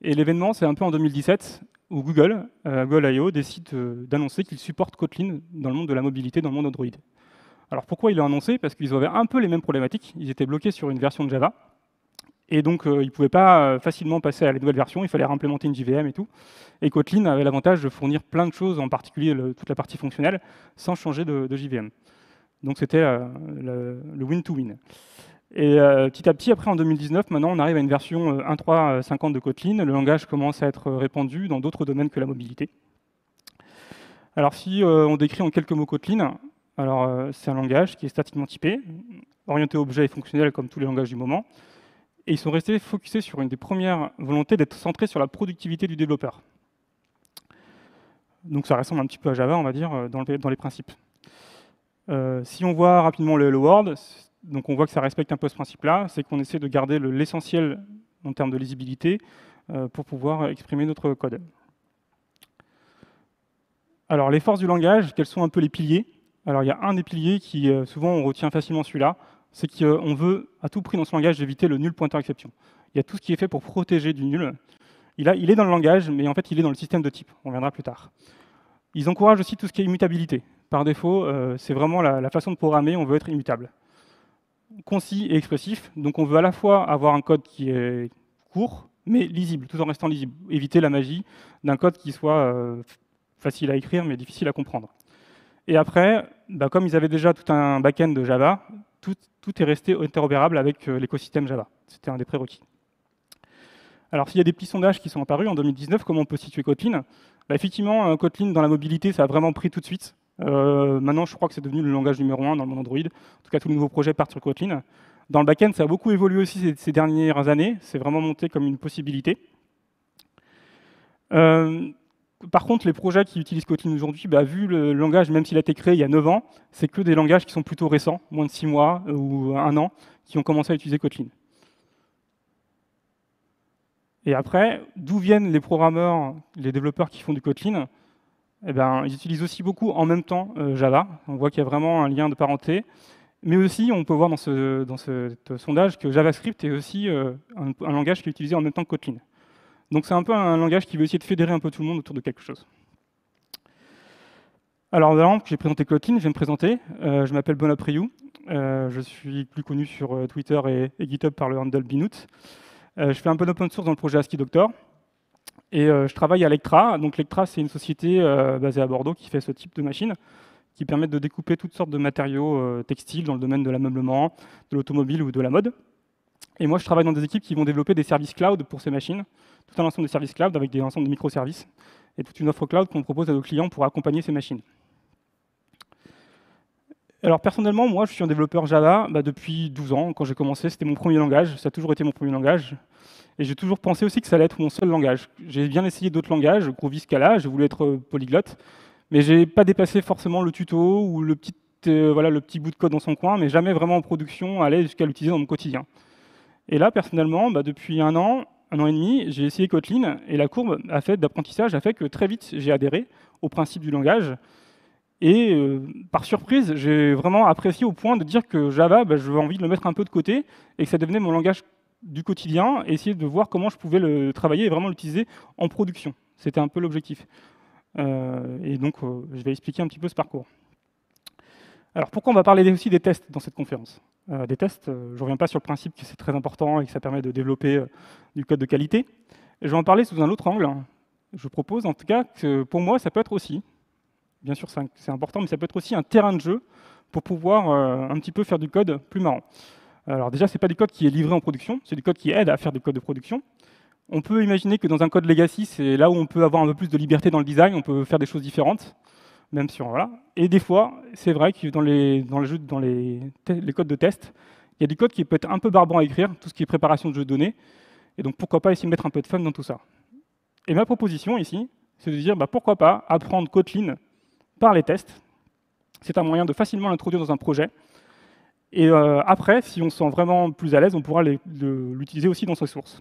Et l'événement, c'est un peu en 2017, où Google I/O, décide d'annoncer qu'il supporte Kotlin dans le monde de la mobilité, dans le monde Android. Alors pourquoi ils l'ont annoncé? Parce qu'ils avaient un peu les mêmes problématiques. Ils étaient bloqués sur une version de Java. Et donc, ils ne pouvaient pas facilement passer à la nouvelle version. Il fallait réimplémenter une JVM et tout. Et Kotlin avait l'avantage de fournir plein de choses, en particulier toute la partie fonctionnelle, sans changer de JVM. Donc c'était le win-to-win. Et petit à petit, après en 2019, maintenant on arrive à une version 1.3.50 de Kotlin. Le langage commence à être répandu dans d'autres domaines que la mobilité. Alors si on décrit en quelques mots Kotlin, alors c'est un langage qui est statiquement typé, orienté objet et fonctionnel comme tous les langages du moment. Et ils sont restés focusés sur une des premières volontés d'être centrés sur la productivité du développeur. Donc ça ressemble un petit peu à Java, on va dire, dans les principes. Si on voit rapidement le Hello World, donc on voit que ça respecte un peu ce principe-là, c'est qu'on essaie de garder l'essentiel en termes de lisibilité pour pouvoir exprimer notre code. Alors les forces du langage, quels sont un peu les piliers? Alors il y a un des piliers qui, souvent on retient facilement celui-là, c'est qu'on veut à tout prix dans ce langage éviter le nul pointeur exception. Il y a tout ce qui est fait pour protéger du nul. Il est dans le langage, mais en fait il est dans le système de type. On reviendra plus tard. Ils encouragent aussi tout ce qui est immutabilité. Par défaut, c'est vraiment la façon de programmer, on veut être immutable. Concis et expressif, donc on veut à la fois avoir un code qui est court, mais lisible, tout en restant lisible. Éviter la magie d'un code qui soit facile à écrire, mais difficile à comprendre. Et après, comme ils avaient déjà tout un back-end de Java, tout est resté interopérable avec l'écosystème Java. C'était un des prérequis. Alors, s'il y a des petits sondages qui sont apparus en 2019, comment on peut situer Kotlin? Effectivement, Kotlin dans la mobilité, ça a vraiment pris tout de suite. Maintenant, je crois que c'est devenu le langage numéro 1 dans le monde Android. En tout cas, tous les nouveaux projets partent sur Kotlin. Dans le back-end, ça a beaucoup évolué aussi ces dernières années. C'est vraiment monté comme une possibilité. Par contre, les projets qui utilisent Kotlin aujourd'hui, vu le langage, même s'il a été créé il y a 9 ans, c'est que des langages qui sont plutôt récents, moins de 6 mois ou 1 an, qui ont commencé à utiliser Kotlin. Et après, d'où viennent les programmeurs, les développeurs qui font du Kotlin? Ils utilisent aussi beaucoup en même temps Java. On voit qu'il y a vraiment un lien de parenté. Mais aussi, on peut voir dans ce sondage que JavaScript est aussi un langage qui est utilisé en même temps que Kotlin. Donc c'est un peu un langage qui veut essayer de fédérer un peu tout le monde autour de quelque chose. Alors maintenant que j'ai présenté Kotlin, je vais me présenter. Je m'appelle Bonapriou. Je suis plus connu sur Twitter et GitHub par le handle Binoot. Je fais un peu d'open source dans le projet ASCII Doctor. Et je travaille à Lectra. Donc Lectra, c'est une société basée à Bordeaux qui fait ce type de machine, qui permettent de découper toutes sortes de matériaux textiles dans le domaine de l'ameublement, de l'automobile ou de la mode. Et moi, je travaille dans des équipes qui vont développer des services cloud pour ces machines, tout un ensemble de services cloud avec des ensembles de microservices, et toute une offre cloud qu'on propose à nos clients pour accompagner ces machines. Alors personnellement, moi, je suis un développeur Java depuis 12 ans. Quand j'ai commencé, c'était mon premier langage, ça a toujours été mon premier langage. Et j'ai toujours pensé aussi que ça allait être mon seul langage. J'ai bien essayé d'autres langages, Groovy, Scala, j'ai voulu être polyglotte, mais j'ai pas dépassé forcément le tuto ou le petit bout de code dans son coin, mais jamais vraiment en production, aller jusqu'à l'utiliser dans mon quotidien. Et là, personnellement, depuis un an et demi, j'ai essayé Kotlin, et la courbe d'apprentissage a fait que très vite, j'ai adhéré au principe du langage. Et par surprise, j'ai vraiment apprécié au point de dire que Java, j'avais envie de le mettre un peu de côté, et que ça devenait mon langage du quotidien, et essayer de voir comment je pouvais le travailler et vraiment l'utiliser en production. C'était un peu l'objectif. Et donc, je vais expliquer un petit peu ce parcours. Alors, pourquoi on va parler aussi des tests dans cette conférence? Des tests, je ne reviens pas sur le principe que c'est très important et que ça permet de développer du code de qualité. Je vais en parler sous un autre angle. Je propose en tout cas que pour moi, ça peut être aussi, bien sûr c'est important, mais ça peut être aussi un terrain de jeu pour pouvoir un petit peu faire du code plus marrant. Alors déjà, ce n'est pas du code qui est livré en production, c'est du code qui aide à faire du code de production. On peut imaginer que dans un code legacy, c'est là où on peut avoir un peu plus de liberté dans le design, on peut faire des choses différentes, même si voilà. Et des fois, c'est vrai que dans les codes de test, il y a du code qui peut être un peu barbant à écrire, tout ce qui est préparation de jeux de données. Et donc pourquoi pas essayer de mettre un peu de fun dans tout ça. Et ma proposition ici, c'est de dire pourquoi pas apprendre Kotlin par les tests. C'est un moyen de facilement l'introduire dans un projet. Et après, si on se sent vraiment plus à l'aise, on pourra l'utiliser aussi dans ses sources.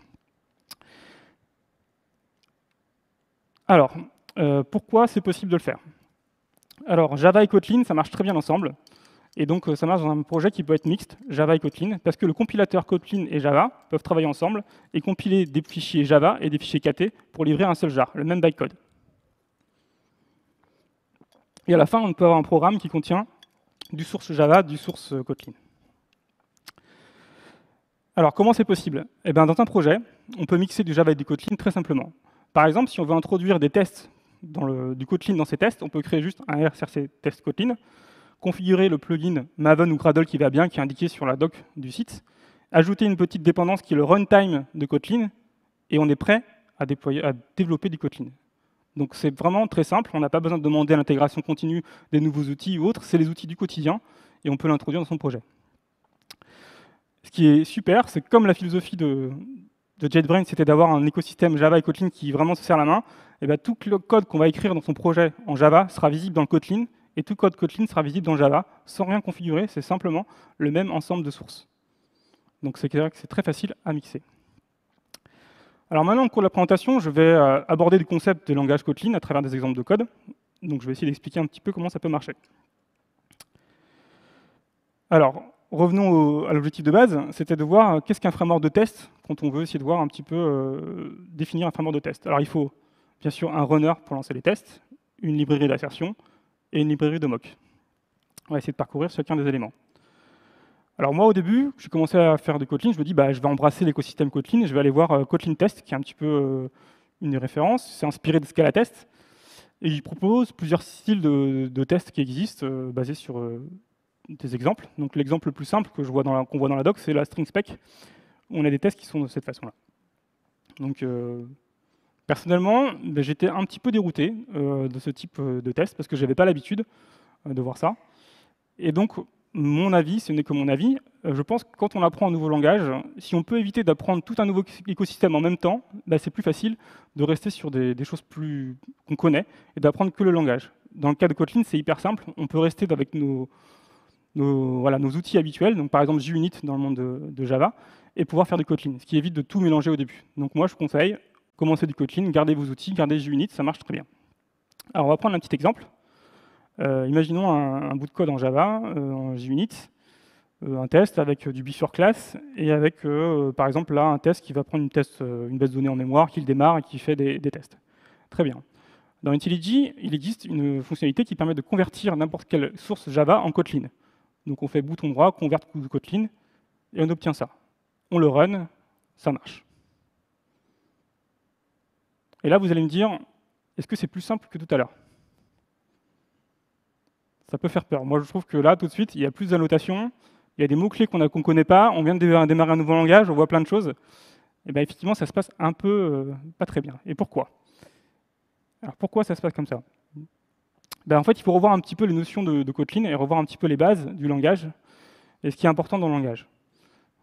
Alors, pourquoi c'est possible de le faire? Alors, Java et Kotlin, ça marche très bien ensemble. Et donc, ça marche dans un projet qui peut être mixte, Java et Kotlin, parce que le compilateur Kotlin et Java peuvent travailler ensemble et compiler des fichiers Java et des fichiers KT pour livrer un seul jar, le même bytecode. Et à la fin, on peut avoir un programme qui contient du source Java, du source Kotlin. Alors, comment c'est possible? Eh bien, dans un projet, on peut mixer du Java et du Kotlin très simplement. Par exemple, si on veut introduire des tests du Kotlin dans ces tests, on peut créer juste un RCRC test Kotlin, configurer le plugin Maven ou Gradle qui va bien, qui est indiqué sur la doc du site, ajouter une petite dépendance qui est le runtime de Kotlin, et on est prêt à développer du Kotlin. Donc c'est vraiment très simple, on n'a pas besoin de demander à l'intégration continue des nouveaux outils ou autres, c'est les outils du quotidien, et on peut l'introduire dans son projet. Ce qui est super, c'est comme la philosophie de JetBrains, c'était d'avoir un écosystème Java et Kotlin qui vraiment se serre la main, et bien tout le code qu'on va écrire dans son projet en Java sera visible dans le Kotlin, et tout code Kotlin sera visible dans Java, sans rien configurer, c'est simplement le même ensemble de sources. Donc c'est très facile à mixer. Alors maintenant, au cours de la présentation, je vais aborder le concept de langage Kotlin à travers des exemples de code. Donc je vais essayer d'expliquer un petit peu comment ça peut marcher. Alors, revenons à l'objectif de base, c'était de voir qu'est-ce qu'un framework de test, quand on veut essayer de voir un petit peu, définir un framework de test. Alors il faut bien sûr un runner pour lancer les tests, une librairie d'assertion et une librairie de mock. On va essayer de parcourir chacun des éléments. Alors moi, au début, j'ai commencé à faire du Kotlin, je me dis, je vais embrasser l'écosystème Kotlin, et je vais aller voir Kotlin Test, qui est un petit peu une des références, c'est inspiré de Scala Test, et il propose plusieurs styles de tests qui existent, basés sur des exemples. Donc l'exemple le plus simple qu'on voit dans la doc, c'est la string spec, où on a des tests qui sont de cette façon-là. Donc personnellement, j'étais un petit peu dérouté de ce type de test, parce que je n'avais pas l'habitude de voir ça. Et donc, mon avis, ce n'est que mon avis, je pense que quand on apprend un nouveau langage, si on peut éviter d'apprendre tout un nouveau écosystème en même temps, c'est plus facile de rester sur des choses qu'on connaît et d'apprendre que le langage. Dans le cas de Kotlin, c'est hyper simple, on peut rester avec nos outils habituels, donc par exemple JUnit dans le monde de Java, et pouvoir faire du Kotlin, ce qui évite de tout mélanger au début. Donc moi, je conseille, commencez du Kotlin, gardez vos outils, gardez JUnit, ça marche très bien. Alors on va prendre un petit exemple. Imaginons un bout de code en Java, en JUnit, un test avec du before class et avec, par exemple, là, un test qui va prendre une base de données en mémoire, qui le démarre et qui fait des tests. Très bien. Dans IntelliJ, il existe une fonctionnalité qui permet de convertir n'importe quelle source Java en Kotlin. Donc on fait bouton droit, convert Kotlin, et on obtient ça. On le run, ça marche. Et là, vous allez me dire, est-ce que c'est plus simple que tout à l'heure? Ça peut faire peur. Moi, je trouve que là, tout de suite, il y a plus d'annotations, il y a des mots-clés qu'on ne connaît pas, on vient de démarrer un nouveau langage, on voit plein de choses. Et bien, effectivement, ça se passe un peu pas très bien. Et pourquoi? Alors, pourquoi ça se passe comme ça? En fait, il faut revoir un petit peu les notions de Kotlin et revoir un petit peu les bases du langage et ce qui est important dans le langage.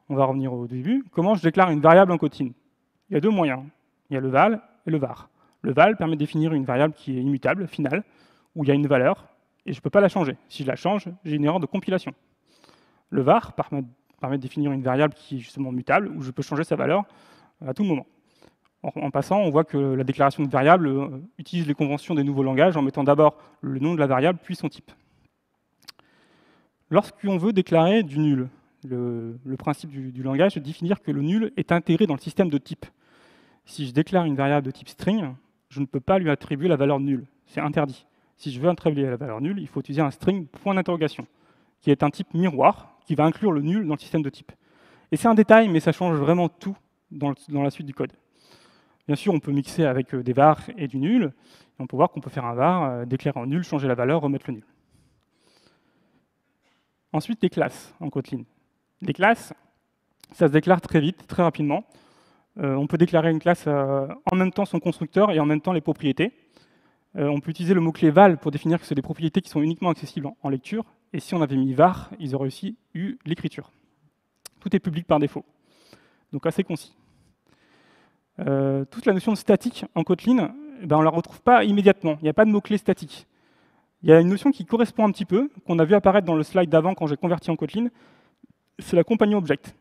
On va revenir au début. Comment je déclare une variable en Kotlin? Il y a deux moyens. Il y a le val et le var. Le val permet de définir une variable qui est immutable, finale, où il y a une valeur, et je ne peux pas la changer. Si je la change, j'ai une erreur de compilation. Le var permet de définir une variable qui est justement mutable, où je peux changer sa valeur à tout moment. En passant, on voit que la déclaration de variable utilise les conventions des nouveaux langages en mettant d'abord le nom de la variable, puis son type. Lorsqu'on veut déclarer du nul, le principe du langage est de définir que le nul est intégré dans le système de type. Si je déclare une variable de type string, je ne peux pas lui attribuer la valeur nulle. C'est interdit. Si je veux attribuer la valeur nulle, il faut utiliser un string point d'interrogation, qui est un type miroir, qui va inclure le nul dans le système de type. Et c'est un détail, mais ça change vraiment tout dans la suite du code. Bien sûr, on peut mixer avec des vars et du nul, et on peut voir qu'on peut faire un var, déclarer en nul, changer la valeur, remettre le nul. Ensuite, les classes en Kotlin. Les classes, ça se déclare très vite, très rapidement. On peut déclarer une classe en même temps son constructeur et en même temps les propriétés. On peut utiliser le mot-clé val pour définir que c'est des propriétés qui sont uniquement accessibles en lecture. Et si on avait mis var, ils auraient aussi eu l'écriture. Tout est public par défaut. Donc assez concis. Toute la notion de statique en Kotlin, on ne la retrouve pas immédiatement. Il n'y a pas de mot-clé statique. Il y a une notion qui correspond un petit peu, qu'on a vu apparaître dans le slide d'avant quand j'ai converti en Kotlin, c'est la compagnon object.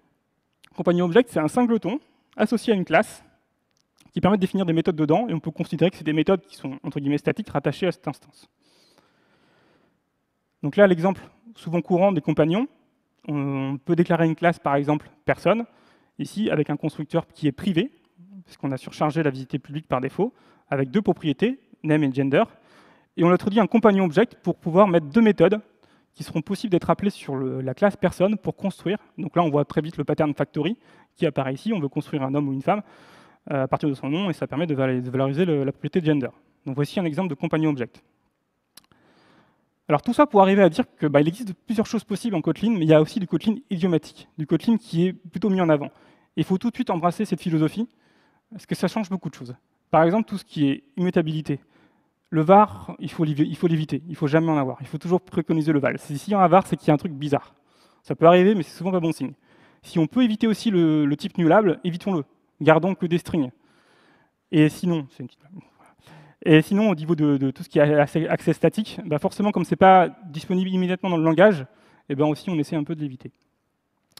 Compagnon object, c'est un singleton associé à une classe qui permet de définir des méthodes dedans, et on peut considérer que c'est des méthodes qui sont, entre guillemets, statiques, rattachées à cette instance. Donc là, l'exemple souvent courant des compagnons. On peut déclarer une classe, par exemple, personne, ici, avec un constructeur qui est privé, parce qu'on a surchargé la visibilité publique par défaut, avec deux propriétés, name et gender. Et on introduit un compagnon object pour pouvoir mettre deux méthodes qui seront possibles d'être appelées sur la classe personne pour construire. Donc là, on voit très vite le pattern factory qui apparaît ici. On veut construire un homme ou une femme à partir de son nom, et ça permet de valoriser la propriété gender. Donc voici un exemple de compagnon object. Alors tout ça pour arriver à dire que il existe plusieurs choses possibles en Kotlin, mais il y a aussi du Kotlin idiomatique, du Kotlin qui est plutôt mis en avant. Il faut tout de suite embrasser cette philosophie, parce que ça change beaucoup de choses. Par exemple, tout ce qui est immutabilité. Le var, il faut l'éviter, il ne faut jamais en avoir. Il faut toujours préconiser le val. S'il y a un var, c'est qu'il y a un truc bizarre. Ça peut arriver, mais c'est souvent pas bon signe. Si on peut éviter aussi le type nullable, évitons-le. Gardons que des strings. Et sinon, au niveau de tout ce qui est accès statique, forcément, comme ce n'est pas disponible immédiatement dans le langage, aussi on essaie un peu de l'éviter.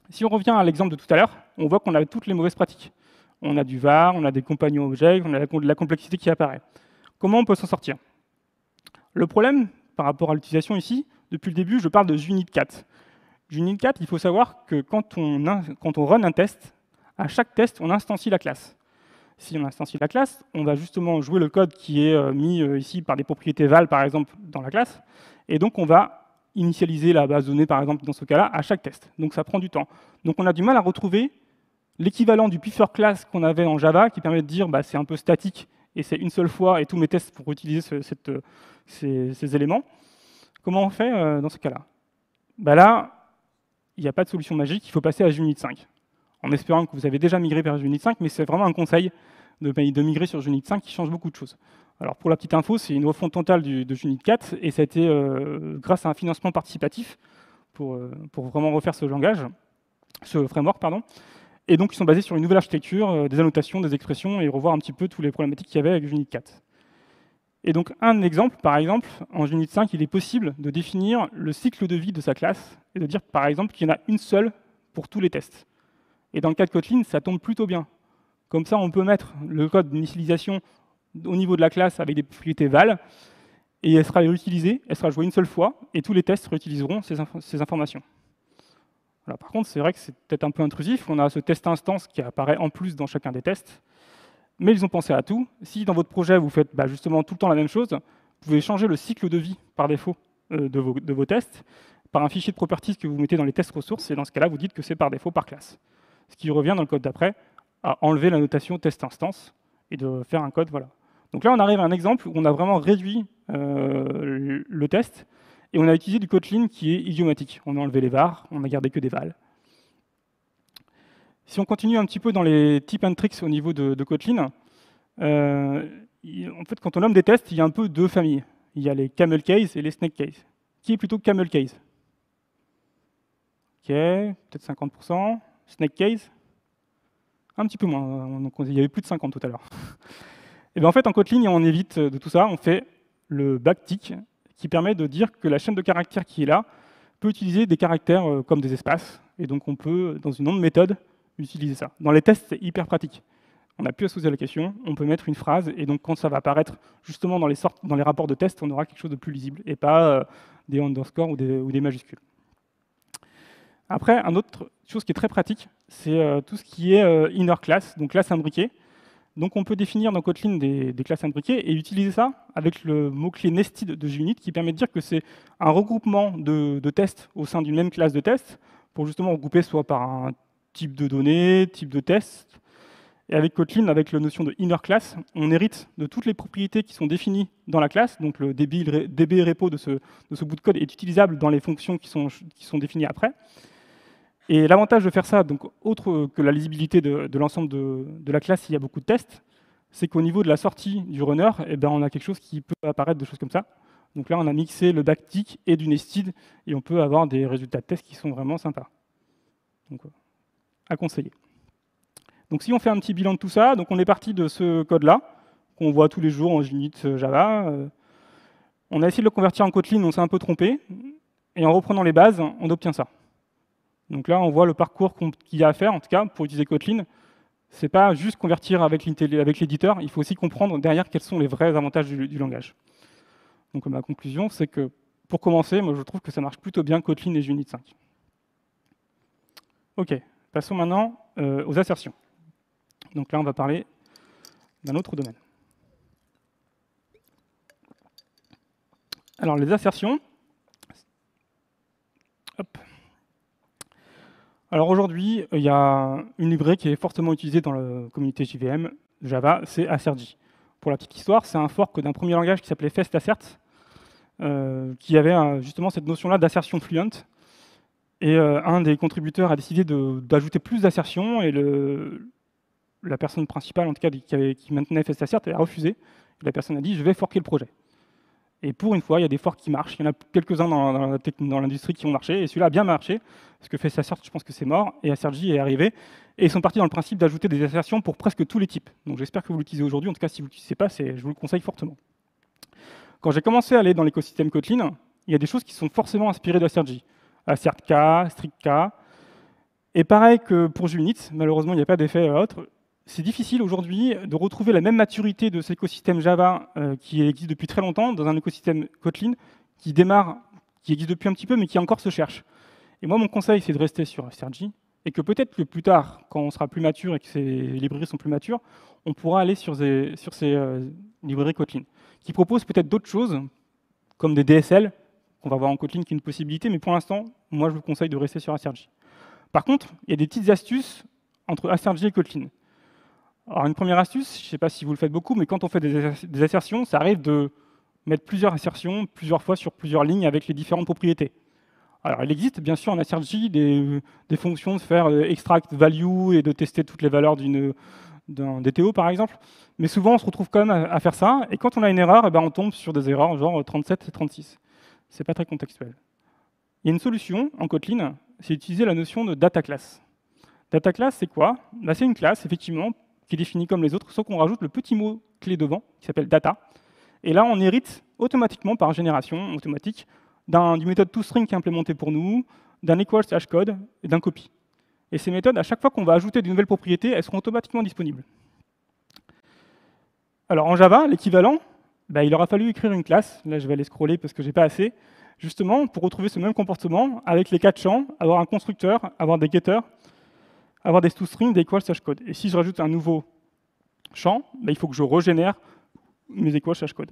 Si on revient à l'exemple de tout à l'heure, on voit qu'on a toutes les mauvaises pratiques. On a du var, on a des compagnons objets, on a de la complexité qui apparaît. Comment on peut s'en sortir? Le problème, par rapport à l'utilisation ici, depuis le début, je parle de Junit4. Junit4, il faut savoir que quand on run un test, à chaque test, on instancie la classe. Si on instancie la classe, on va justement jouer le code qui est mis ici par des propriétés val, par exemple, dans la classe. Et donc, on va initialiser la base de données, par exemple, dans ce cas-là, à chaque test. Donc, ça prend du temps. Donc, on a du mal à retrouver l'équivalent du buffer class qu'on avait en Java, qui permet de dire c'est un peu statique, et c'est une seule fois, et tous mes tests pour utiliser ces éléments. Comment on fait dans ce cas-là? Là, il n'y a pas de solution magique, il faut passer à Junit5. En espérant que vous avez déjà migré vers Junit5, mais c'est vraiment un conseil de migrer sur Junit5 qui change beaucoup de choses. Alors pour la petite info, c'est une refonte totale de Junit4, et ça a été grâce à un financement participatif pour vraiment refaire ce langage, ce framework, pardon. Et donc ils sont basés sur une nouvelle architecture, des annotations, des expressions, et revoir un petit peu toutes les problématiques qu'il y avait avec Junit4. Et donc un exemple, par exemple, en Junit5, il est possible de définir le cycle de vie de sa classe, et de dire par exemple qu'il y en a une seule pour tous les tests. Et dans le cas de Kotlin, ça tombe plutôt bien. Comme ça, on peut mettre le code d'initialisation au niveau de la classe avec des propriétés val, et elle sera réutilisée, elle sera jouée une seule fois, et tous les tests réutiliseront ces informations. Voilà, par contre, c'est vrai que c'est peut-être un peu intrusif. On a ce test instance qui apparaît en plus dans chacun des tests, mais ils ont pensé à tout. Si dans votre projet, vous faites justement tout le temps la même chose, vous pouvez changer le cycle de vie par défaut de vos tests par un fichier de properties que vous mettez dans les tests ressources, et dans ce cas-là, vous dites que c'est par défaut par classe. Ce qui revient dans le code d'après à enlever la notation test instance et de faire un code, voilà. Donc là, on arrive à un exemple où on a vraiment réduit le test, et on a utilisé du Kotlin qui est idiomatique. On a enlevé les var, on a gardé que des val. Si on continue un petit peu dans les tips and tricks au niveau de Kotlin, en fait, quand on nomme des tests, il y a un peu deux familles. Il y a les camel case et les snake case. Qui est plutôt camel case? Ok, peut-être 50%. Snake case? Un petit peu moins. Donc, il y avait plus de 50 tout à l'heure. Et bien en fait, en Kotlin, on évite de tout ça. On fait le backtick, qui permet de dire que la chaîne de caractères qui est là peut utiliser des caractères comme des espaces. Et donc, on peut, dans une autre méthode, utiliser ça. Dans les tests, c'est hyper pratique. On n'a plus à se poser la question, on peut mettre une phrase, et donc quand ça va apparaître justement dans les rapports de test, on aura quelque chose de plus lisible, et pas des underscores ou des majuscules. Après, une autre chose qui est très pratique, c'est tout ce qui est inner class, donc classe imbriquée. Donc on peut définir dans Kotlin des classes imbriquées et utiliser ça avec le mot-clé nested de Junit, qui permet de dire que c'est un regroupement de tests au sein d'une même classe de test, pour justement regrouper soit par un type de données, type de test. Et avec Kotlin, avec la notion de inner class, on hérite de toutes les propriétés qui sont définies dans la classe. Donc le DB repo de ce bout de code est utilisable dans les fonctions qui sont définies après. Et l'avantage de faire ça, donc autre que la lisibilité de l'ensemble de la classe s'il y a beaucoup de tests, c'est qu'au niveau de la sortie du runner, on a quelque chose qui peut apparaître de choses comme ça. Donc là, on a mixé le backtick et du nested, et on peut avoir des résultats de tests qui sont vraiment sympas. Donc, à conseiller. Donc si on fait un petit bilan de tout ça, donc on est parti de ce code-là, qu'on voit tous les jours en Junit Java. On a essayé de le convertir en Kotlin, on s'est un peu trompé, et en reprenant les bases, on obtient ça. Donc là, on voit le parcours qu'il y a à faire, en tout cas, pour utiliser Kotlin. C'est pas juste convertir avec l'éditeur, il faut aussi comprendre derrière quels sont les vrais avantages du langage. Donc ma conclusion, c'est que pour commencer, moi je trouve que ça marche plutôt bien Kotlin et Junit 5. Ok, passons maintenant aux assertions. Donc là, on va parler d'un autre domaine. Alors les assertions. Hop. Alors aujourd'hui, il y a une librairie qui est fortement utilisée dans la communauté JVM Java, c'est Assergy. Pour la petite histoire, c'est un fork d'un premier langage qui s'appelait FastAssert, qui avait justement cette notion-là d'assertion fluente. Et un des contributeurs a décidé d'ajouter plus d'assertions, et la personne principale, en tout cas, qui maintenait FastAssert, a refusé. Et la personne a dit « je vais forker le projet ». Et pour une fois, il y a des forks qui marchent. Il y en a quelques-uns dans l'industrie qui ont marché, et celui-là a bien marché, parce que FastAssert, je pense que c'est mort, et Assergy est arrivé. Et ils sont partis dans le principe d'ajouter des assertions pour presque tous les types. Donc j'espère que vous l'utilisez aujourd'hui. En tout cas, si vous ne l'utilisez pas, je vous le conseille fortement. Quand j'ai commencé à aller dans l'écosystème Kotlin, il y a des choses qui sont forcément inspirées d'Assergy. AssertK, StrictK. Et pareil que pour Junit, malheureusement, il n'y a pas d'effet autre. C'est difficile aujourd'hui de retrouver la même maturité de cet écosystème Java qui existe depuis très longtemps dans un écosystème Kotlin qui démarre, qui existe depuis un petit peu, mais qui encore se cherche. Et moi, mon conseil, c'est de rester sur Assergy, et que peut-être que plus tard, quand on sera plus mature et que ces librairies sont plus matures, on pourra aller sur ces librairies Kotlin, qui proposent peut-être d'autres choses, comme des DSL, qu'on va voir en Kotlin, qui est une possibilité, mais pour l'instant, moi, je vous conseille de rester sur Assergy. Par contre, il y a des petites astuces entre Assergy et Kotlin. Alors, une première astuce, je ne sais pas si vous le faites beaucoup, mais quand on fait des assertions, ça arrive de mettre plusieurs assertions, plusieurs fois sur plusieurs lignes avec les différentes propriétés. Alors, il existe bien sûr en Assergy des fonctions de faire extract value et de tester toutes les valeurs d'un DTO, par exemple. Mais souvent, on se retrouve quand même à faire ça. Et quand on a une erreur, on tombe sur des erreurs genre 37 et 36. Ce n'est pas très contextuel. Il y a une solution en Kotlin, c'est d'utiliser la notion de data class. Data class, c'est quoi? C'est une classe, effectivement, qui est définie comme les autres, sauf qu'on rajoute le petit mot clé devant, qui s'appelle data. Et là, on hérite automatiquement, par génération automatique, du méthode toString qui est implémenté pour nous, d'un equals hashcode et d'un copy. Et ces méthodes, à chaque fois qu'on va ajouter de nouvelles propriétés, elles seront automatiquement disponibles. Alors en Java, l'équivalent, il aura fallu écrire une classe. Là, je vais aller scroller parce que j'ai pas assez. Justement, pour retrouver ce même comportement, avec les 4 champs, avoir un constructeur, avoir des getters, avoir des toString, des equals hashcode. Et si je rajoute un nouveau champ, il faut que je régénère mes equals hashcode.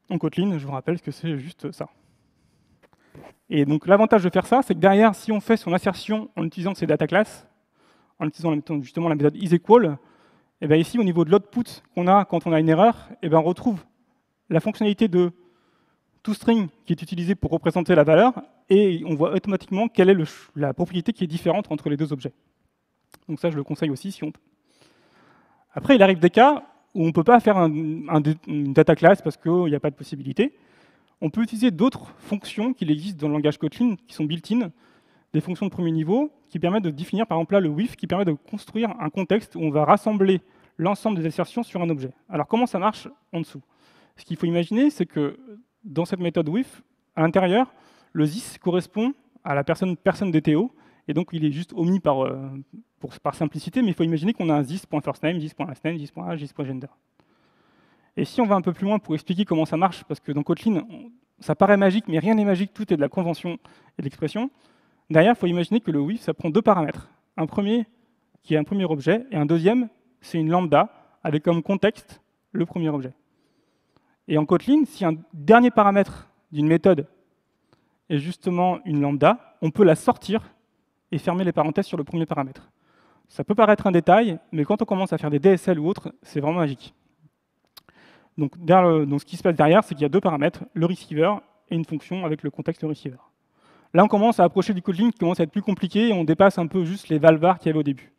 En Kotlin, je vous rappelle que c'est juste ça. Et donc l'avantage de faire ça, c'est que derrière, si on fait son assertion en utilisant ces data classes, en utilisant justement la méthode isEqual, ici, au niveau de l'output qu'on a quand on a une erreur, on retrouve la fonctionnalité de toString qui est utilisée pour représenter la valeur, et on voit automatiquement quelle est la propriété qui est différente entre les deux objets. Donc ça, je le conseille aussi si on peut. Après, il arrive des cas où on ne peut pas faire une data class parce qu'il n'y a pas de possibilité. On peut utiliser d'autres fonctions qui existent dans le langage Kotlin, qui sont built-in, des fonctions de premier niveau, qui permettent de définir, par exemple là, le with, qui permet de construire un contexte où on va rassembler l'ensemble des assertions sur un objet. Alors comment ça marche en dessous? Ce qu'il faut imaginer, c'est que dans cette méthode with, à l'intérieur, le this correspond à la personne DTO, et donc il est juste omis par simplicité, mais il faut imaginer qu'on a un this.firstname, this.lastname, this.age, this.gender. Et si on va un peu plus loin pour expliquer comment ça marche, parce que dans Kotlin, ça paraît magique, mais rien n'est magique, tout est de la convention et de l'expression. Derrière, il faut imaginer que le with, ça prend deux paramètres. Un premier, qui est un premier objet, et un deuxième, c'est une lambda, avec comme contexte le premier objet. Et en Kotlin, si un dernier paramètre d'une méthode est justement une lambda, on peut la sortir et fermer les parenthèses sur le premier paramètre. Ça peut paraître un détail, mais quand on commence à faire des DSL ou autres, c'est vraiment magique. Donc ce qui se passe derrière, c'est qu'il y a deux paramètres, le receiver et une fonction avec le contexte receiver. Là, on commence à approcher du Kotlin qui commence à être plus compliqué et on dépasse un peu juste les valvars qu'il y avait au début.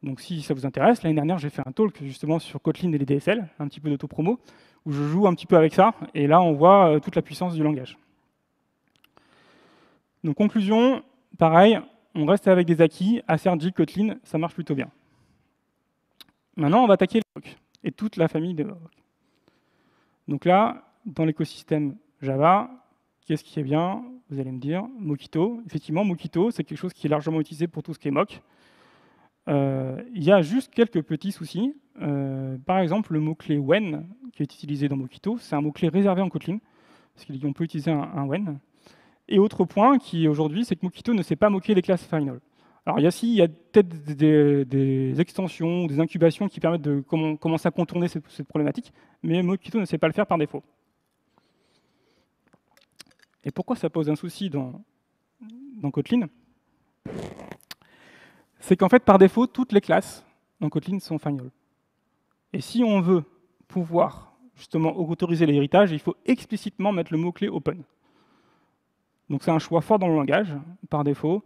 Donc si ça vous intéresse, l'année dernière, j'ai fait un talk justement sur Kotlin et les DSL, un petit peu d'autopromo, où je joue un petit peu avec ça, et là, on voit toute la puissance du langage. Donc conclusion, pareil, on reste avec des acquis, Assergy, Kotlin, ça marche plutôt bien. Maintenant, on va attaquer les hooks et toute la famille de hooks. Donc là, dans l'écosystème Java, qu'est-ce qui est bien? Vous allez me dire, Mockito. Effectivement, Mockito, c'est quelque chose qui est largement utilisé pour tout ce qui est mock. Il y a juste quelques petits soucis. Par exemple, le mot-clé when, qui est utilisé dans Mockito, c'est un mot-clé réservé en Kotlin. parce qu'on peut utiliser un when. Et autre point qui aujourd'hui, c'est que Mockito ne sait pas moquer les classes final. Alors il y a peut-être des extensions, des incubations qui permettent de commencer à contourner cette problématique, mais Mockito ne sait pas le faire par défaut. Et pourquoi ça pose un souci dans Kotlin? C'est qu'en fait, par défaut, toutes les classes dans Kotlin sont final. Et si on veut pouvoir justement autoriser l'héritage, il faut explicitement mettre le mot-clé open. Donc c'est un choix fort dans le langage. Par défaut,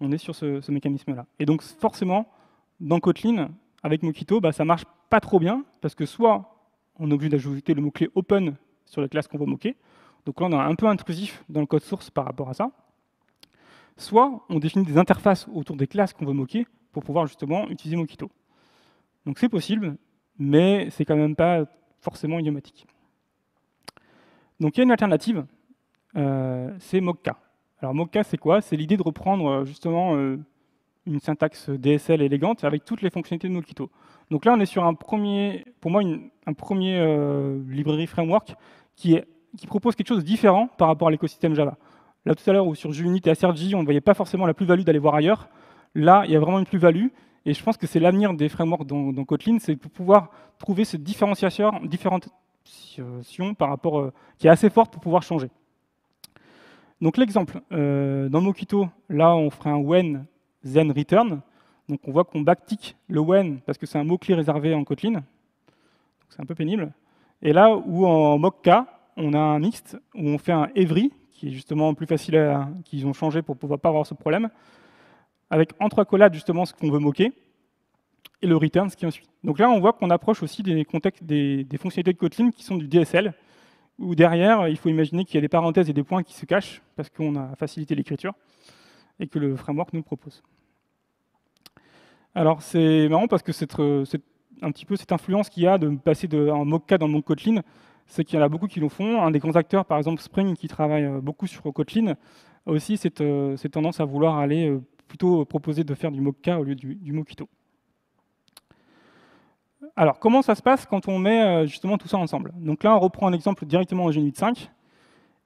on est sur ce mécanisme-là. Et donc forcément, dans Kotlin, avec Mockito, ça marche pas trop bien, parce que soit on est obligé d'ajouter le mot-clé open sur les classes qu'on va moquer, donc là on est un peu intrusif dans le code source par rapport à ça, soit on définit des interfaces autour des classes qu'on veut moquer pour pouvoir justement utiliser Mockito. Donc c'est possible, mais c'est quand même pas forcément idiomatique. Donc il y a une alternative, c'est Mocha. Alors Mocha, c'est quoi? C'est l'idée de reprendre justement une syntaxe DSL élégante avec toutes les fonctionnalités de Mockito. Donc là, on est sur un premier librairie framework qui propose quelque chose de différent par rapport à l'écosystème Java. Là, tout à l'heure, où sur JUnit et SRJ, on ne voyait pas forcément la plus-value d'aller voir ailleurs. Là, il y a vraiment une plus-value. Et je pense que c'est l'avenir des frameworks dans Kotlin, c'est de pouvoir trouver cette différenciation par rapport, qui est assez forte pour pouvoir changer. Donc l'exemple, dans Mockito, là, on ferait un when, then return. Donc on voit qu'on backtick le when, parce que c'est un mot-clé réservé en Kotlin. C'est un peu pénible. Et là où en Mocha, on a un mixte, où on fait un every, qui est justement plus facile qu'ils ont changé pour pouvoir pas avoir ce problème, avec entre accolades justement ce qu'on veut moquer, et le return, ce qui ensuite. Donc là, on voit qu'on approche aussi des fonctionnalités de Kotlin qui sont du DSL, où derrière, il faut imaginer qu'il y a des parenthèses et des points qui se cachent, parce qu'on a facilité l'écriture, et que le framework nous le propose. Alors c'est marrant parce que c'est un petit peu cette influence qu'il y a de passer d'un Mocha dans le monde Kotlin, c'est qu'il y en a beaucoup qui le font. Un des grands acteurs, par exemple Spring, qui travaille beaucoup sur Kotlin, a aussi cette tendance à vouloir aller plutôt proposer de faire du Mocha au lieu du Mockito. Alors, comment ça se passe quand on met justement tout ça ensemble? Donc là, on reprend un exemple directement en JUnit 5,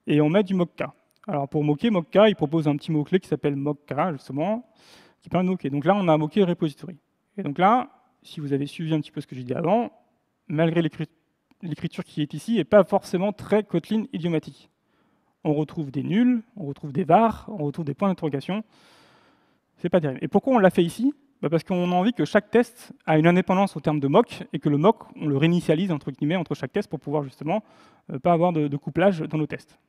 et on met du Mocha. Alors pour moquer, Mocha, il propose un petit mot-clé qui s'appelle Mocha, justement, qui permet de moquer. Donc là, on a moqué le repository. Et donc là, si vous avez suivi un petit peu ce que j'ai dit avant, malgré l'écriture qui est ici, n'est pas forcément très Kotlin idiomatique. On retrouve des nuls, on retrouve des var, on retrouve des points d'interrogation. C'est pas terrible. Et pourquoi on l'a fait ici? Parce qu'on a envie que chaque test a une indépendance au terme de mock, et que le mock, on le réinitialise entre guillemets entre chaque test pour pouvoir justement pas avoir de couplage dans nos tests.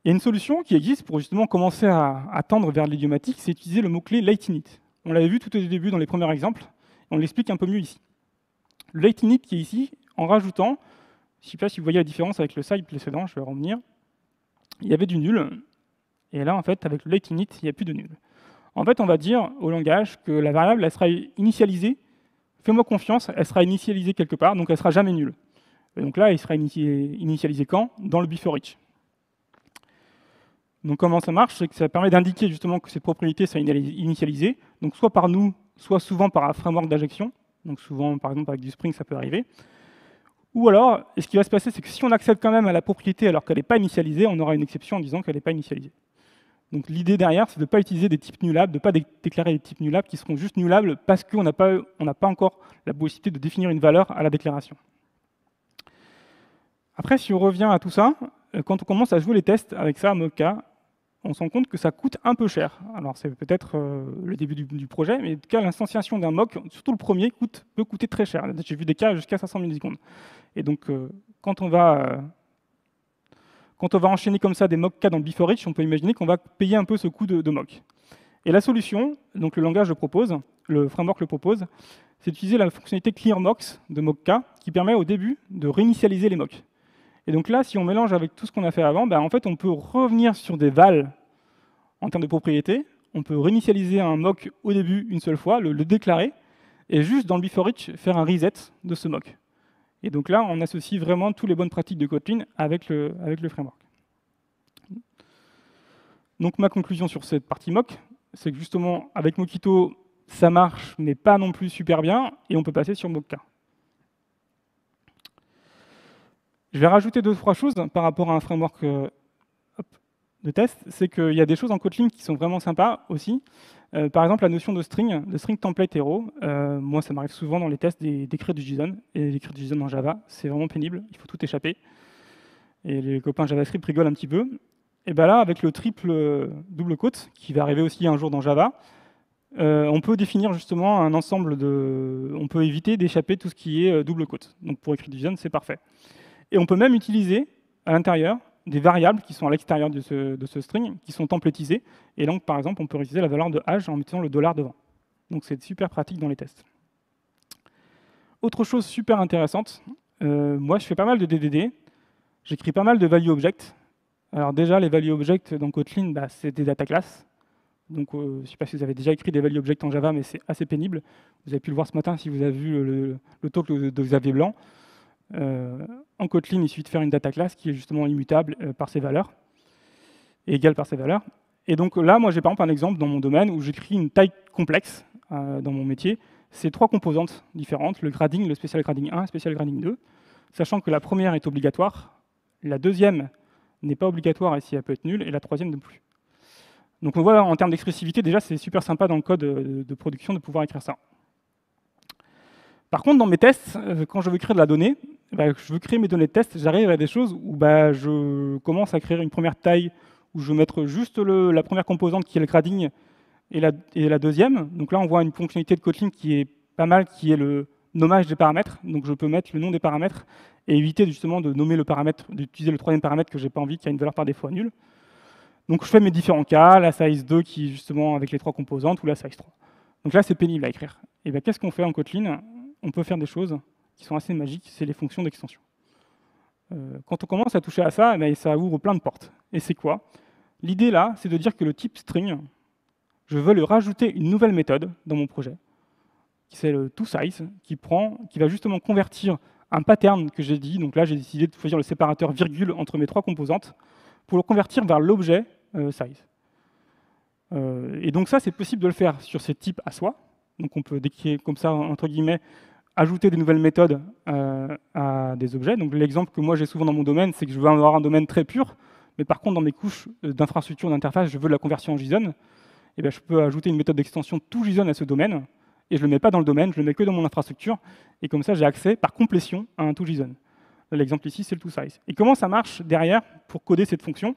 Il y a une solution qui existe pour justement commencer à tendre vers l'idiomatique, c'est utiliser le mot-clé latenit. On l'avait vu tout au début dans les premiers exemples, on l'explique un peu mieux ici. Le latenit qui est ici, en rajoutant, je ne sais pas si vous voyez la différence avec le side précédent, je vais revenir, il y avait du nul, et là en fait avec le latenit, il n'y a plus de nul. En fait, on va dire au langage que la variable, elle sera initialisée, fais-moi confiance, elle sera initialisée quelque part, donc elle ne sera jamais nulle. Et donc là, elle sera initialisée quand? Dans le before each. Donc comment ça marche? C'est que ça permet d'indiquer justement que cette propriété sera initialisée, donc soit par nous, soit souvent par un framework d'injection, donc souvent par exemple avec du Spring ça peut arriver. Ou alors, et ce qui va se passer, c'est que si on accède quand même à la propriété alors qu'elle n'est pas initialisée, on aura une exception en disant qu'elle n'est pas initialisée. Donc l'idée derrière, c'est de ne pas utiliser des types nullables, de ne pas déclarer des types nullables qui seront juste nullables parce qu'on n'a pas encore la possibilité de définir une valeur à la déclaration. Après, si on revient à tout ça, quand on commence à jouer les tests avec ça, Mocha, on se rend compte que ça coûte un peu cher. Alors c'est peut-être le début du projet, mais en tout cas l'instanciation d'un mock, surtout le premier, peut coûter très cher. J'ai vu des cas jusqu'à 500 millisecondes. Et donc quand on va enchaîner comme ça des mock-cas dans le before each, on peut imaginer qu'on va payer un peu ce coût de mock. Et la solution, donc le langage le propose, le framework le propose, c'est d'utiliser la fonctionnalité clearMocks de mock-cas qui permet au début de réinitialiser les mocks. Et donc là, si on mélange avec tout ce qu'on a fait avant, en fait, on peut revenir sur des vals en termes de propriété, on peut réinitialiser un mock au début une seule fois, le déclarer, et juste dans le before each, faire un reset de ce mock. Et donc là, on associe vraiment toutes les bonnes pratiques de Kotlin avec le framework. Donc ma conclusion sur cette partie mock, c'est que justement, avec Mockito, ça marche, mais pas non plus super bien, et on peut passer sur Mocha. Je vais rajouter 2-3 choses par rapport à un framework de test. C'est qu'il y a des choses en Kotlin qui sont vraiment sympas aussi. Par exemple, la notion de string template hero. Moi, ça m'arrive souvent dans les tests d'écrire du JSON. Et d'écrire du JSON en Java, c'est vraiment pénible. Il faut tout échapper. Et les copains JavaScript rigolent un petit peu. Et bien là, avec le triple double quote, qui va arriver aussi un jour dans Java, on peut définir justement un ensemble de... On peut éviter d'échapper tout ce qui est double quote. Donc pour écrire du JSON, c'est parfait. Et on peut même utiliser à l'intérieur des variables qui sont à l'extérieur de ce string, qui sont templatisées. Et donc, par exemple, on peut utiliser la valeur de age en mettant le $ devant. Donc c'est super pratique dans les tests. Autre chose super intéressante, moi je fais pas mal de DDD. J'écris pas mal de value objects. Alors déjà, les value objects dans Kotlin, c'est des data classes. Donc je ne sais pas si vous avez déjà écrit des value objects en Java, mais c'est assez pénible. Vous avez pu le voir ce matin si vous avez vu le talk de Xavier Blanc. En Kotlin, il suffit de faire une data class qui est justement immutable par ses valeurs, et égale par ses valeurs. Et donc là, moi j'ai par exemple un exemple dans mon domaine où j'écris une taille complexe dans mon métier. C'est 3 composantes différentes, le grading, le special grading 1 et special grading 2, sachant que la première est obligatoire, la deuxième n'est pas obligatoire et si elle peut être nulle, et la troisième non plus. Donc on voit en termes d'expressivité, déjà c'est super sympa dans le code de production de pouvoir écrire ça. Par contre, dans mes tests, quand je veux créer de la donnée, je veux créer mes données de test, j'arrive à des choses où je commence à créer une première taille où je veux mettre juste la première composante qui est le grading et la deuxième. Donc là, on voit une fonctionnalité de Kotlin qui est pas mal, qui est le nommage des paramètres. Donc je peux mettre le nom des paramètres et éviter justement de nommer le paramètre, d'utiliser le troisième paramètre que j'ai pas envie, qui a une valeur par défaut nulle. Donc je fais mes différents cas, la size 2 qui est justement avec les 3 composantes ou la size 3. Donc là, c'est pénible à écrire. Et bien, qu'est-ce qu'on fait en Kotlin? On peut faire des choses qui sont assez magiques, c'est les fonctions d'extension. Quand on commence à toucher à ça, ça ouvre plein de portes. Et c'est quoi? L'idée là, c'est de dire que le type string, je veux lui rajouter une nouvelle méthode dans mon projet, c'est le toSize, qui va justement convertir un pattern que j'ai dit. Donc là, j'ai décidé de choisir le séparateur virgule entre mes 3 composantes pour le convertir vers l'objet size. Et donc ça, c'est possible de le faire sur ces types à soi. Donc on peut décrire comme ça, entre guillemets, ajouter des nouvelles méthodes à des objets. Donc l'exemple que moi j'ai souvent dans mon domaine, c'est que je veux avoir un domaine très pur, mais par contre dans mes couches d'infrastructure, d'interface, je veux la conversion en JSON. Et bien, je peux ajouter une méthode d'extension toJSON à ce domaine, et je ne le mets pas dans le domaine, je le mets que dans mon infrastructure, et comme ça j'ai accès par complétion à un toJSON. L'exemple ici, c'est le toSize. Et comment ça marche derrière pour coder cette fonction?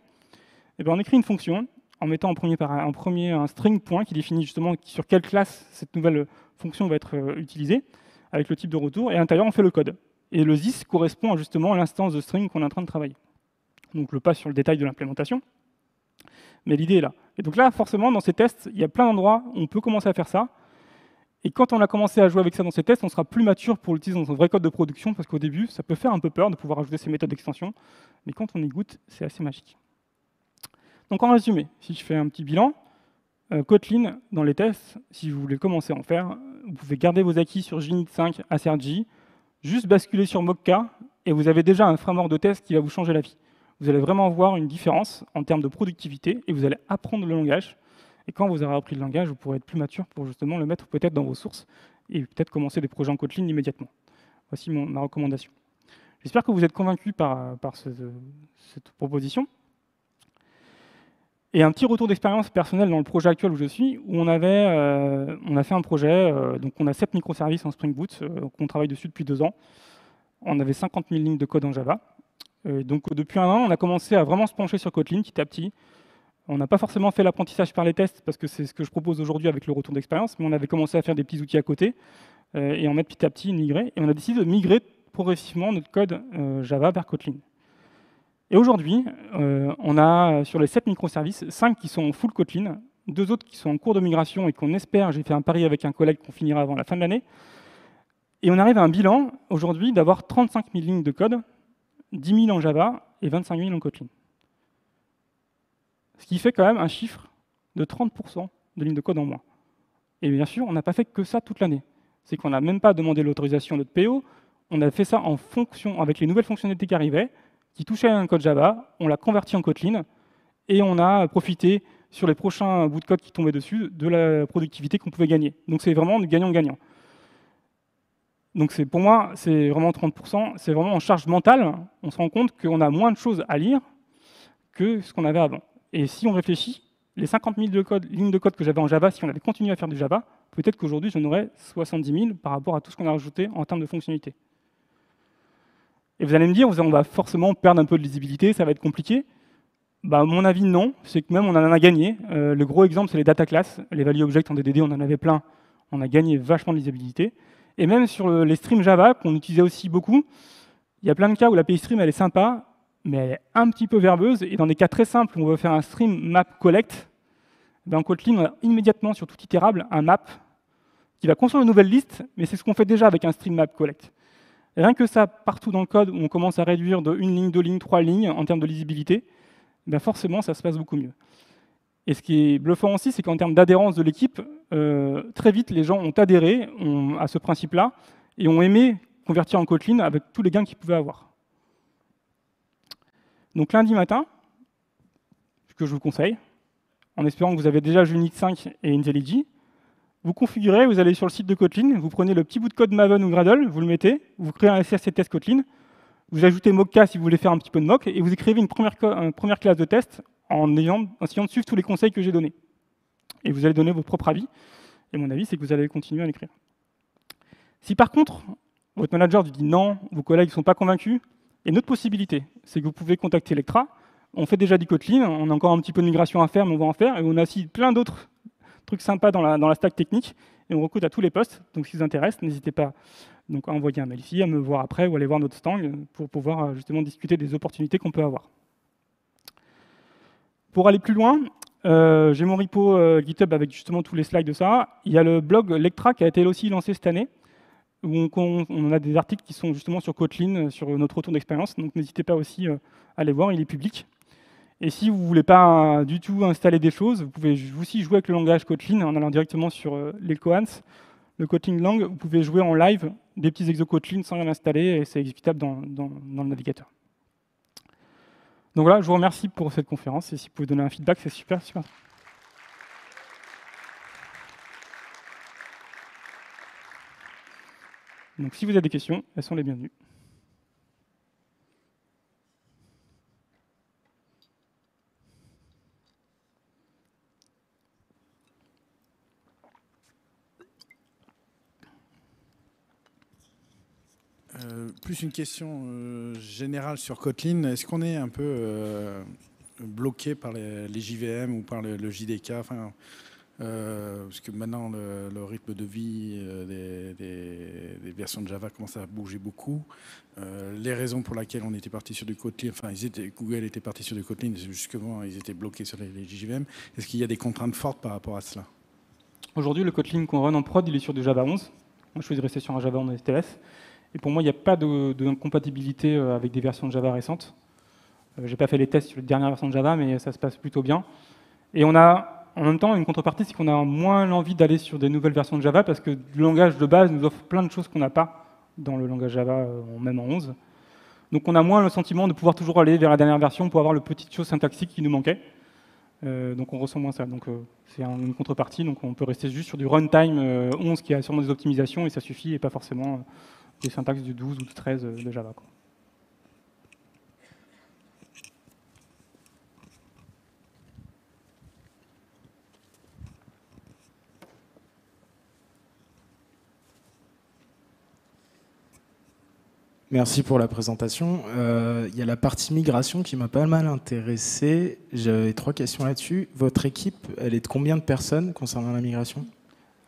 Et bien, on écrit une fonction en mettant en premier un string point qui définit justement sur quelle classe cette nouvelle fonction va être utilisée, avec le type de retour, et à l'intérieur, on fait le code. Et le this correspond justement à l'instance de string qu'on est en train de travailler. Donc, je passe sur le détail de l'implémentation, mais l'idée est là. Et donc là, forcément, dans ces tests, il y a plein d'endroits où on peut commencer à faire ça. Et quand on a commencé à jouer avec ça dans ces tests, on sera plus mature pour l'utiliser dans son vrai code de production, parce qu'au début, ça peut faire un peu peur de pouvoir ajouter ces méthodes d'extension, mais quand on y goûte, c'est assez magique. Donc en résumé, si je fais un petit bilan, Kotlin, dans les tests, si vous voulez commencer à en faire, vous pouvez garder vos acquis sur JUnit 5, ASRJ, juste basculer sur Mocha, et vous avez déjà un framework de test qui va vous changer la vie. Vous allez vraiment voir une différence en termes de productivité, et vous allez apprendre le langage. Et quand vous aurez appris le langage, vous pourrez être plus mature pour justement le mettre peut-être dans vos sources, et peut-être commencer des projets en Kotlin immédiatement. Voici ma recommandation. J'espère que vous êtes convaincus par cette proposition. Et un petit retour d'expérience personnelle dans le projet actuel où je suis, où on a fait un projet, donc on a 7 microservices en Spring Boot, on travaille dessus depuis 2 ans. On avait 50 000 lignes de code en Java. Donc depuis 1 an, on a commencé à vraiment se pencher sur Kotlin petit à petit. On n'a pas forcément fait l'apprentissage par les tests, parce que c'est ce que je propose aujourd'hui avec le retour d'expérience, mais on avait commencé à faire des petits outils à côté, et en mettre petit à petit, migrer. Et on a décidé de migrer progressivement notre code Java vers Kotlin. Et aujourd'hui, on a sur les 7 microservices, 5 qui sont en full Kotlin, 2 autres qui sont en cours de migration et qu'on espère, j'ai fait un pari avec un collègue qu'on finira avant la fin de l'année. Et on arrive à un bilan aujourd'hui d'avoir 35 000 lignes de code, 10 000 en Java et 25 000 en Kotlin. Ce qui fait quand même un chiffre de 30% de lignes de code en moins. Et bien sûr, on n'a pas fait que ça toute l'année. C'est qu'on n'a même pas demandé l'autorisation de notre PO, on a fait ça en fonction, avec les nouvelles fonctionnalités qui arrivaient, qui touchait à un code Java, on l'a converti en Kotlin, et on a profité, sur les prochains bouts de code qui tombaient dessus, de la productivité qu'on pouvait gagner. Donc c'est vraiment du gagnant-gagnant. Donc pour moi, c'est vraiment 30%, c'est vraiment en charge mentale. On se rend compte qu'on a moins de choses à lire que ce qu'on avait avant. Et si on réfléchit, les 50 000 lignes de code que j'avais en Java, si on avait continué à faire du Java, peut-être qu'aujourd'hui, j'en aurais 70 000 par rapport à tout ce qu'on a rajouté en termes de fonctionnalités. Et vous allez me dire, on va forcément perdre un peu de lisibilité, ça va être compliqué. Bah, à mon avis, non. C'est que même on en a gagné. Le gros exemple, c'est les data classes. Les value objects en DDD, on en avait plein. On a gagné vachement de lisibilité. Et même sur les streams Java, qu'on utilisait aussi beaucoup, il y a plein de cas où l'API stream, elle est sympa, mais elle est un petit peu verbeuse. Et dans des cas très simples où on veut faire un stream map collect, ben en Kotlin, on a immédiatement sur tout itérable un map qui va construire une nouvelle liste, mais c'est ce qu'on fait déjà avec un stream map collect. Et rien que ça, partout dans le code où on commence à réduire de 1 ligne, 2 lignes, 3 lignes en termes de lisibilité, ben forcément, ça se passe beaucoup mieux. Et ce qui est bluffant aussi, c'est qu'en termes d'adhérence de l'équipe, très vite, les gens ont adhéré à ce principe-là et ont aimé convertir en Kotlin avec tous les gains qu'ils pouvaient avoir. Donc lundi matin, ce que je vous conseille, en espérant que vous avez déjà Unit 5 et IntelliJ, vous configurez, vous allez sur le site de Kotlin, vous prenez le petit bout de code Maven ou Gradle, vous le mettez, vous créez un CSS test Kotlin, vous ajoutez Mocha si vous voulez faire un petit peu de mock, et vous écrivez une première classe de test en essayant de suivre tous les conseils que j'ai donnés. Et vous allez donner vos propres avis. Et mon avis, c'est que vous allez continuer à l'écrire. Si par contre, votre manager vous dit non, vos collègues ne sont pas convaincus, il y a une autre possibilité, c'est que vous pouvez contacter Electra. On fait déjà du Kotlin, on a encore un petit peu de migration à faire, mais on va en faire. Et on a aussi plein d'autres trucs sympas dans la stack technique. Et on recrute à tous les postes. Donc si ça vous intéresse, n'hésitez pas donc, à envoyer un mail ici, à me voir après ou aller voir notre stand pour pouvoir justement discuter des opportunités qu'on peut avoir. Pour aller plus loin, j'ai mon repo GitHub avec justement tous les slides de ça. Il y a le blog Lectra qui a été aussi lancé cette année, où on a des articles qui sont justement sur Kotlin, sur notre retour d'expérience. Donc n'hésitez pas aussi à aller voir, il est public. Et si vous ne voulez pas du tout installer des choses, vous pouvez aussi jouer avec le langage Kotlin en allant directement sur les Koans, le Kotlin Lang. Vous pouvez jouer en live des petits exos Kotlin sans rien installer et c'est exécutable dans le navigateur. Donc voilà, je vous remercie pour cette conférence et si vous pouvez donner un feedback, c'est super, super. Donc si vous avez des questions, elles sont les bienvenues. Plus une question générale sur Kotlin. Est-ce qu'on est un peu bloqué par les JVM ou par le JDK parce que maintenant, le rythme de vie des versions de Java commence à bouger beaucoup. Les raisons pour lesquelles on était parti sur du Kotlin, Google était parti sur du Kotlin, justement, ils étaient bloqués sur les JVM. Est-ce qu'il y a des contraintes fortes par rapport à cela? Aujourd'hui, le Kotlin qu'on run en prod, il est sur du Java 11. Moi, je choisis de rester sur un Java 11 STS. Et pour moi, il n'y a pas d'incompatibilité avec des versions de Java récentes. Je n'ai pas fait les tests sur les dernières versions de Java, mais ça se passe plutôt bien. Et on a, en même temps, une contrepartie, c'est qu'on a moins l'envie d'aller sur des nouvelles versions de Java, parce que le langage de base nous offre plein de choses qu'on n'a pas dans le langage Java, même en 11. Donc on a moins le sentiment de pouvoir toujours aller vers la dernière version pour avoir le petit chose syntaxique qui nous manquait. Donc on ressent moins ça. Donc c'est une contrepartie. Donc on peut rester juste sur du runtime 11 qui a sûrement des optimisations et ça suffit, et pas forcément des syntaxes du 12 ou du 13 de Java, quoi. Merci pour la présentation. Il y a la partie migration qui m'a pas mal intéressé. J'avais 3 questions là-dessus. Votre équipe, elle est de combien de personnes concernant la migration?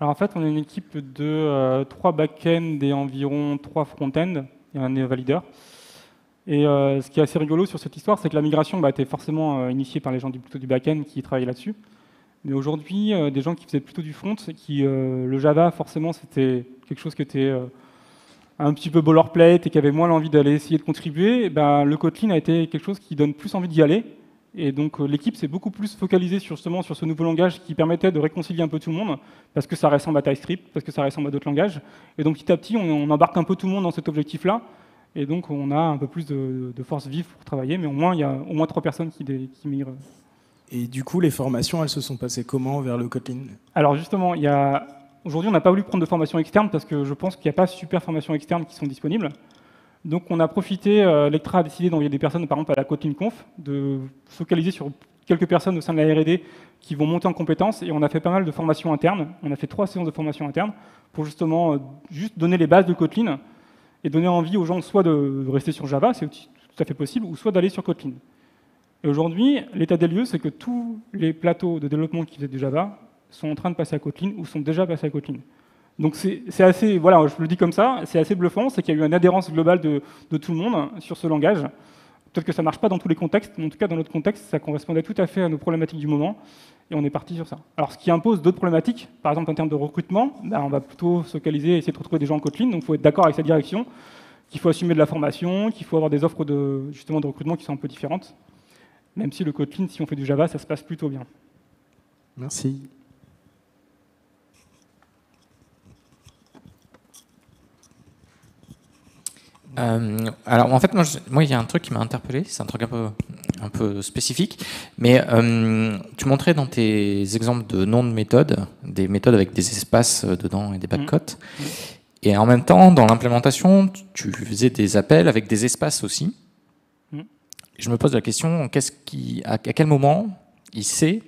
Alors en fait, on est une équipe de 3 back-end et environ 3 front-end et un valideur. Et ce qui est assez rigolo sur cette histoire, c'est que la migration était forcément initiée par les gens plutôt du back-end qui travaillaient là-dessus. Mais aujourd'hui, des gens qui faisaient plutôt du front, le Java, forcément, c'était quelque chose qui était un petit peu boilerplate et qui avait moins l'envie d'aller essayer de contribuer, le Kotlin a été quelque chose qui donne plus envie d'y aller. Et donc l'équipe s'est beaucoup plus focalisée justement sur ce nouveau langage qui permettait de réconcilier un peu tout le monde, parce que ça ressemble à TypeScript, parce que ça ressemble à d'autres langages. Et donc petit à petit, on embarque un peu tout le monde dans cet objectif-là. Et donc on a un peu plus de force vive pour travailler, mais au moins il y a au moins 3 personnes qui migrent. Et du coup, les formations, elles se sont passées comment vers le Kotlin? Alors justement, il y a Aujourd'hui, on n'a pas voulu prendre de formation externe parce que je pense qu'il n'y a pas super formations externes qui sont disponibles. Donc on a profité, Lectra a décidé d'envoyer des personnes, par exemple à la Kotlin Conf, de focaliser sur quelques personnes au sein de la R&D qui vont monter en compétences, et on a fait pas mal de formations internes. On a fait 3 séances de formation interne pour justement juste donner les bases de Kotlin et donner envie aux gens soit de rester sur Java, c'est tout à fait possible, ou soit d'aller sur Kotlin. Et aujourd'hui, l'état des lieux, c'est que tous les plateaux de développement qui faisaient du Java sont en train de passer à Kotlin ou sont déjà passés à Kotlin. Donc c'est assez, voilà, je le dis comme ça, c'est assez bluffant, c'est qu'il y a eu une adhérence globale de tout le monde sur ce langage. Peut-être que ça ne marche pas dans tous les contextes, mais en tout cas dans notre contexte, ça correspondait tout à fait à nos problématiques du moment, et on est parti sur ça. Alors ce qui impose d'autres problématiques, par exemple en termes de recrutement, on va plutôt se focaliser et essayer de retrouver des gens en Kotlin, donc il faut être d'accord avec cette direction, qu'il faut assumer de la formation, qu'il faut avoir des offres justement de recrutement qui sont un peu différentes, même si le Kotlin, si on fait du Java, ça se passe plutôt bien. Merci. Alors en fait, moi, il y a un truc qui m'a interpellé, c'est un truc un peu spécifique, mais tu montrais dans tes exemples de noms de méthodes, des méthodes avec des espaces dedans et des backcots, et en même temps, dans l'implémentation, tu faisais des appels avec des espaces aussi. Je me pose la question, à quel moment il sait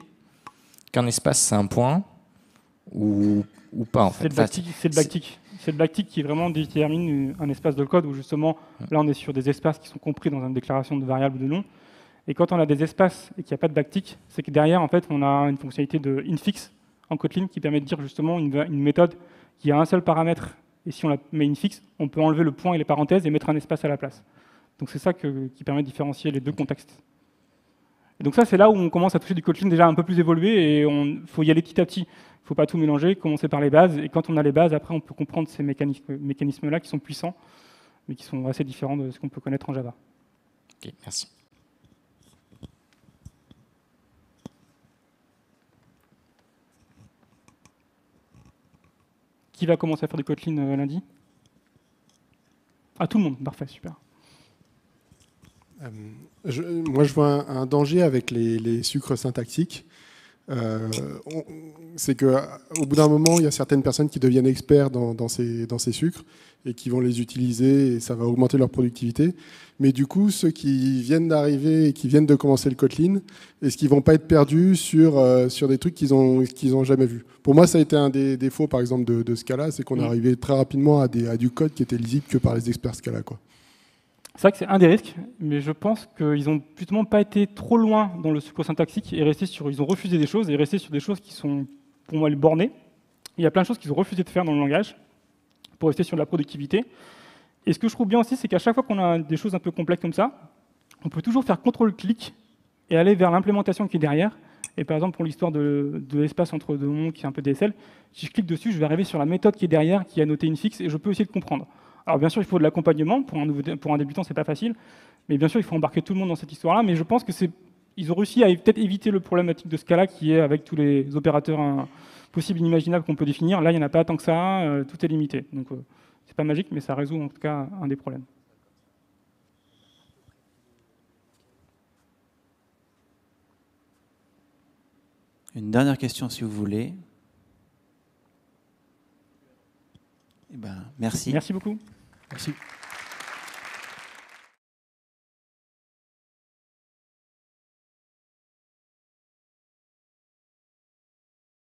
qu'un espace c'est un point ou pas en fait? C'est le backtick. C'est le backtick qui vraiment détermine un espace de code où justement, là on est sur des espaces qui sont compris dans une déclaration de variable ou de nom. Et quand on a des espaces et qu'il n'y a pas de backtick, c'est que derrière en fait on a une fonctionnalité de infix en Kotlin qui permet de dire justement une méthode qui a un seul paramètre. Et si on la met infix, on peut enlever le point et les parenthèses et mettre un espace à la place. Donc c'est ça qui permet de différencier les deux contextes. Et donc ça, c'est là où on commence à toucher du Kotlin déjà un peu plus évolué et il faut y aller petit à petit. Il ne faut pas tout mélanger, commencer par les bases. Et quand on a les bases, après, on peut comprendre ces mécanismes-là qui sont puissants, mais qui sont assez différents de ce qu'on peut connaître en Java. Ok, merci. Qui va commencer à faire du Kotlin lundi? Ah, tout le monde. Parfait, super. Moi, je vois un danger avec les sucres syntaxiques. C'est qu'au bout d'un moment, il y a certaines personnes qui deviennent experts dans ces sucres et qui vont les utiliser et ça va augmenter leur productivité. Mais du coup, ceux qui viennent d'arriver et qui viennent de commencer le Kotlin, est-ce qu'ils ne vont pas être perdus sur des trucs qu'ils ont jamais vus? Pour moi, ça a été un des défauts, par exemple, de Scala, c'est qu'on est arrivé très rapidement à du code qui était lisible que par les experts Scala, quoi. C'est vrai que c'est un des risques, mais je pense qu'ils n'ont justement pas été trop loin dans le sucre syntaxique et ils ont refusé des choses et resté sur des choses qui sont, pour moi, les bornées. Il y a plein de choses qu'ils ont refusé de faire dans le langage pour rester sur de la productivité. Et ce que je trouve bien aussi, c'est qu'à chaque fois qu'on a des choses un peu complexes comme ça, on peut toujours faire CTRL-clic et aller vers l'implémentation qui est derrière. Et par exemple, pour l'histoire de l'espace entre deux noms, qui est un peu DSL, si je clique dessus, je vais arriver sur la méthode qui est derrière, qui a noté une fixe, et je peux essayer de comprendre. Alors bien sûr, il faut de l'accompagnement. Pour un débutant, c'est pas facile. Mais bien sûr, il faut embarquer tout le monde dans cette histoire-là. Mais je pense qu'ils ont réussi à peut-être éviter le problématique de Scala, qui est avec tous les opérateurs possibles et inimaginables qu'on peut définir. Là, il n'y en a pas tant que ça. Tout est limité. Donc, c'est pas magique, mais ça résout en tout cas un des problèmes. Une dernière question, si vous voulez. Eh ben, merci. Merci beaucoup. Merci.